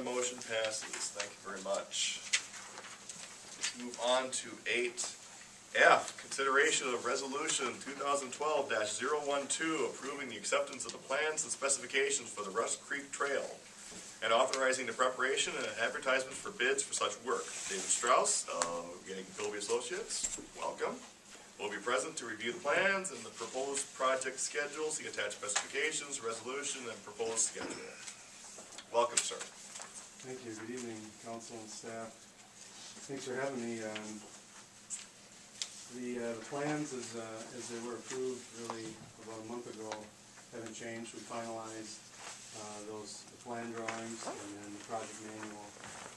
the motion passes. Thank you very much. Let's move on to 8F, consideration of resolution 2012-012, approving the acceptance of the plans and specifications for the Rush Creek Trail and authorizing the preparation and advertisement for bids for such work. David Strauss, Gilby Associates, welcome. Will be present to review the plans and the proposed project schedules, the attached specifications, resolution, and proposed schedule. Welcome, sir. Thank you. Good evening, council and staff. Thanks for having me. The plans, as they were approved really about a month ago, haven't changed. We finalized the plan drawings and then the project manual,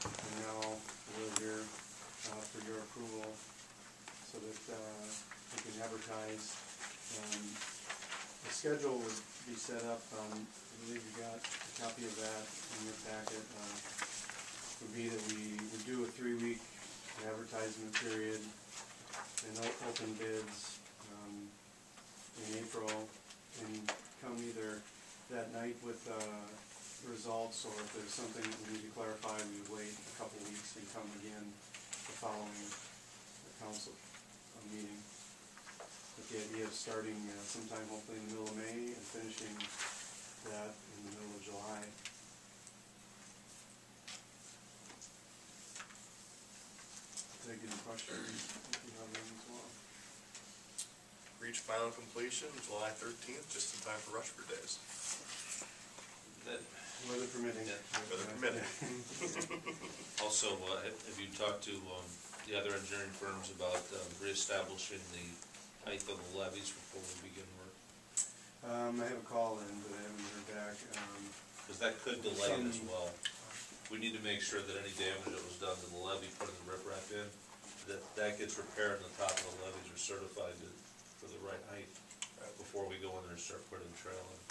and now we're here for your approval so that we can advertise. The schedule would be set up. I believe you got a copy of that in your packet. Would be that we would do a 3-week advertisement period and open bids in April, and come either that night with results, or if there's something that we need to clarify, we would wait a couple weeks and come again the following council meeting. With the idea of starting sometime hopefully in the middle of May and finishing that in the middle of July. Take any questions if you have them as well. Reach final completion July 13th, just in time for Rushford days. Weather permitting. Yeah, weather permitting. Also, have you talked to the other engineering firms about reestablishing the height of the levees before we begin work? I have a call in, but I haven't heard back. Because that could delay it as well. We need to make sure that any damage that was done to the levee, putting the riprap in, that gets repaired and the top of the levees are certified for the right height before we go in there and start putting the trail in.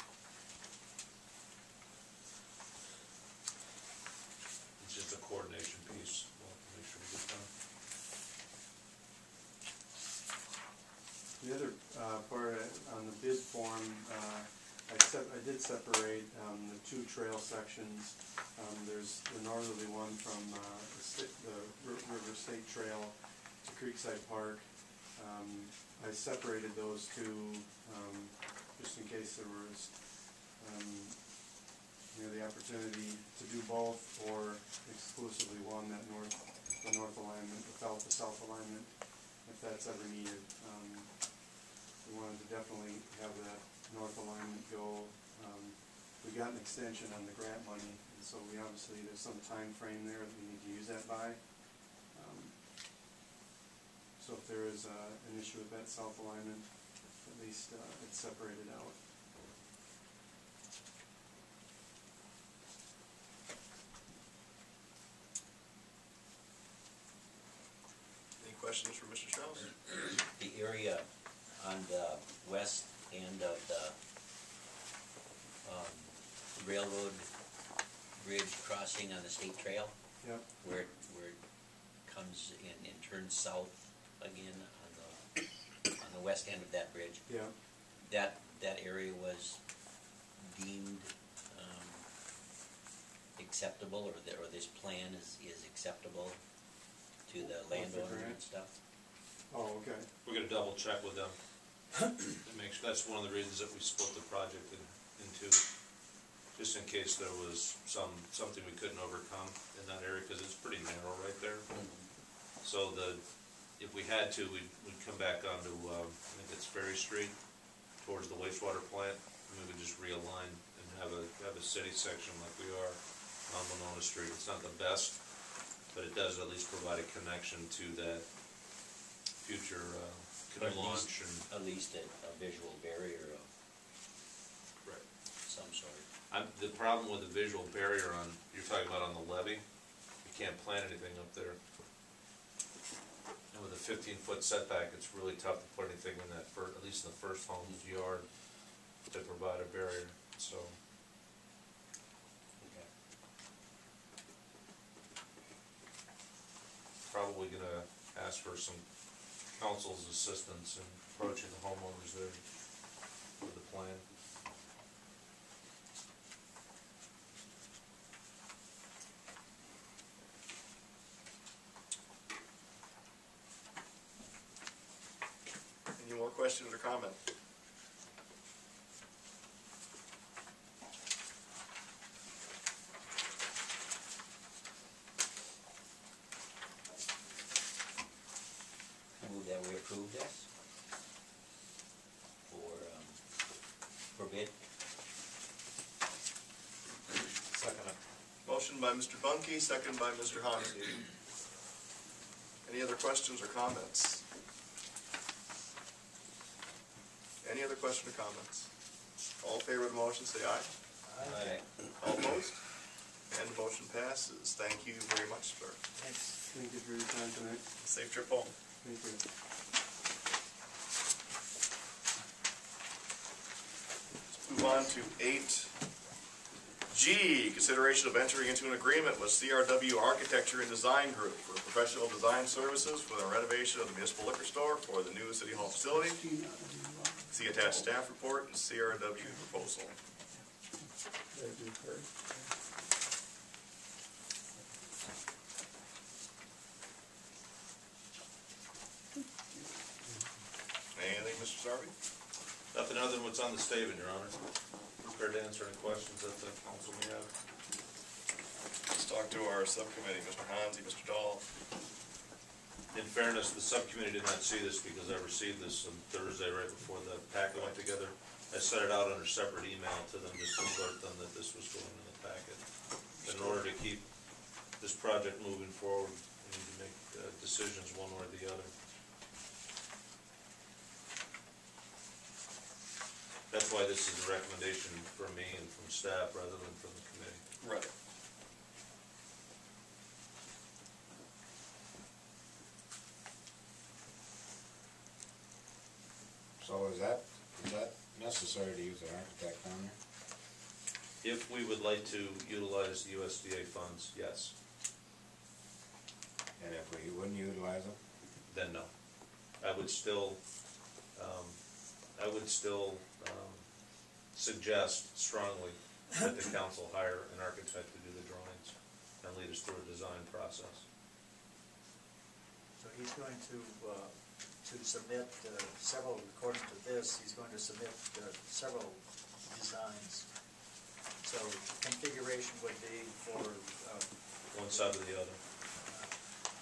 It's just a coordination piece. We'll have to make sure we get done. The other part on the bid form, I did separate the 2 trail sections. There's the northerly one from the River State Trail to Creekside Park. I separated those 2 just in case there was the opportunity to do both, or exclusively one, the north alignment, without the south alignment, if that's ever needed. We wanted to definitely have that north alignment go. We got an extension on the grant money, and so we obviously, there's some time frame there that we need to use that by. So if there is an issue with that south alignment, at least it's separated out. Any questions for Mr. Strauss? The area on the west end of the railroad bridge crossing on the state trail, yep, where it comes in and turns south again on the west end of that bridge. yeah. That area was deemed acceptable, or this plan is acceptable to the landowner and stuff. Oh, okay. We're going to double check with them. Make sure, that's one of the reasons that we split the project into, just in case there was something we couldn't overcome in that area, because it's pretty narrow right there. So if we had to, we'd come back onto I think it's Ferry Street towards the wastewater plant, and we would just realign and have a city section like we are on Winona Street. It's not the best, but it does at least provide a connection to that future canoe launch, at least a visual barrier of some sort. The problem with the visual barrier you're talking about on the levee, you can't plant anything up there. And with a 15-foot setback, it's really tough to put anything in that, at least in the first home's yard, to provide a barrier. So. Okay. Probably going to ask for some council's assistance in approaching the homeowners there with the plan. questions or comment? I move that we approve this for bid. Second. Motion by Mr. Bunky, second by Mr. Hansi. Any other questions or comments? Any other question or comments? All in favor of the motion, say aye. Aye. All opposed? And the motion passes. Thank you very much, sir. Thanks. Thank you for your time tonight. Safe trip home. Thank you. Move on to 8G, consideration of entering into an agreement with CRW Architecture and Design Group for professional design services for the renovation of the municipal liquor store for the new City Hall facility. See attached staff report and CRW proposal. Anything, Mr. Sarvey? Nothing other than what's on the statement, Your Honor. Prepared to answer any questions that the council may have. Let's talk to our subcommittee, Mr. Hansi, Mr. Dahl. In fairness, the subcommittee did not see this because I received this on Thursday right before the packet went together. I sent it out under separate email to them just to alert them that this was going in the packet. In order to keep this project moving forward, we need to make decisions one way or the other. That's why this is a recommendation from me and from staff rather than from the committee. Right. So is that necessary to use an architect on there? If we would like to utilize the USDA funds, yes, And if we wouldn't utilize them? then no. I would still suggest strongly that the council hire an architect to do the drawings and lead us through a design process. So he's going to submit several, according to this, he's going to submit several designs. So configuration would be for, One side or the other.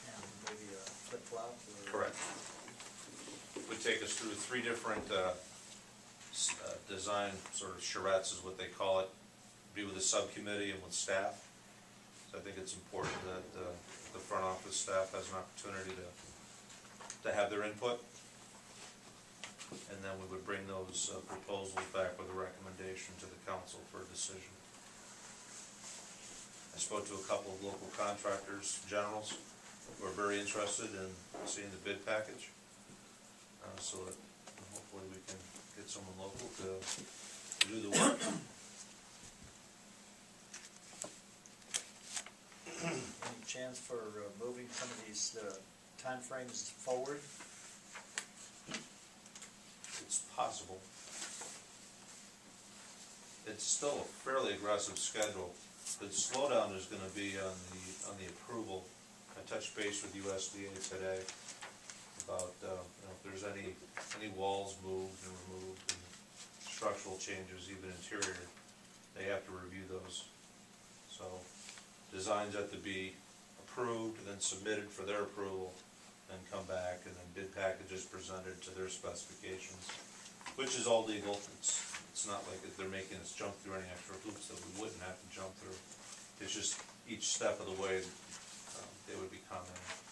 and maybe a flip-flop or? Correct. Would take us through 3 different design sort of charrettes is what they call it. Be with the subcommittee and with staff. So I think it's important that the front office staff has an opportunity to have their input. And then we would bring those proposals back with a recommendation to the council for a decision. I spoke to a couple of local contractors, generals, who are very interested in seeing the bid package. So that hopefully we can get someone local to do the work. Any chance for moving some of these timeframes forward? It's possible. It's still a fairly aggressive schedule. The slowdown is gonna be on the approval. I touched base with USDA today about, if there's any walls moved and removed and structural changes, even interior, they have to review those. So designs have to be approved and then submitted for their approval, and come back, and then bid packages presented to their specifications, which is all legal. It's not like they're making us jump through any extra hoops that we wouldn't have to jump through. It's just each step of the way they would be commenting.